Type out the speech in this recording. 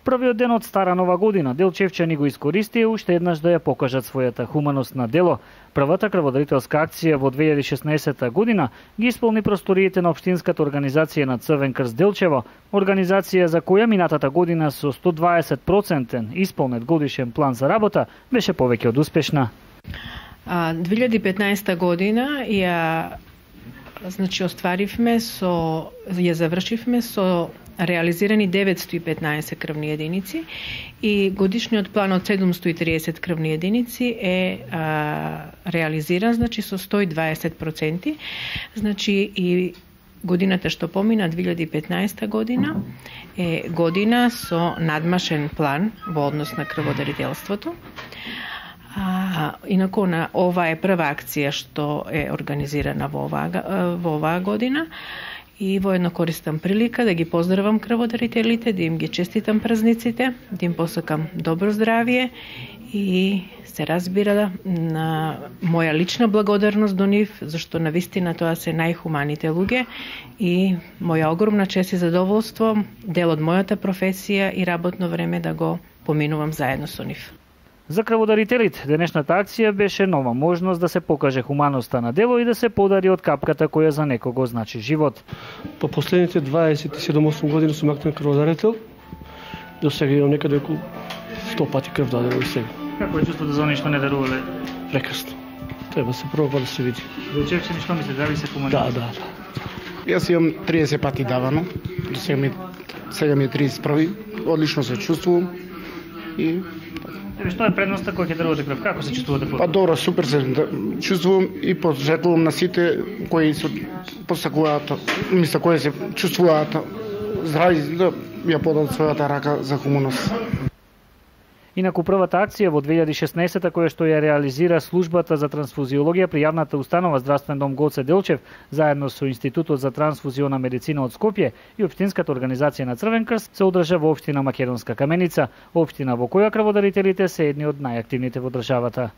Првиот ден од Стара Нова година делчевчани го искористија уште еднаш да ја покажат својата хуманост на дело. Првата крводарителска акција во 2016 година ги исполни просториите на Општинската организација на Црвен крст Делчево, организација за која минатата година со 120% исполнет годишен план за работа беше повеќе од успешна. 2015 година ја завршивме со реализирани 915 крвни единици и годишниот план од 730 крвни единици е реализиран, со 120%. И годината што помина, 2015 година, е година со надмашен план во однос на крводарителството. Инаку ова е прва акција што е организирана во оваа година. И воедно користам прилика да ги поздравам крводарителите, да им ги честитам празниците, да им посакам добро здравие и се разбира на моја лична благодарност до нив, зашто навистина тоа се најхуманите луѓе и моја огромна чест и задоволство, дел од мојата професија и работно време да го поминувам заедно со нив. За крводарителите, денешната акција беше нова можност да се покаже хуманоста на дело и да се подари од капката која за некого значи живот. По последните 27-8 години сум активен крводарител. До сега имам некаде околу 100 пати крв дадено и сега. Како е чувството за оние што не дарувале? Прекрасно. Треба се проба да се види. Делчевчани, што мислите, дали се хумани? Да. Јас имам 30 пати давано. Сега ми е 31. Одлично се чувствувам и што е предноста кога ќе дарувате крв? Како се чувствувате? Добро, супер се чувствувам и пожелувам на сите кои се посакуваат, кои се чувствуваат здрави да ја подадат својата рака за хуманост. Инаку првата акција во 2016 која што ја реализира службата за трансфузиологија при јавната установа Здравствен дом Гоце Делчев заедно со Институтот за трансфузиона медицина од Скопје и Општинската организација на Црвен крст се одржа во општина Македонска Каменица, општина во која крводарителите се едни од најактивните во државата.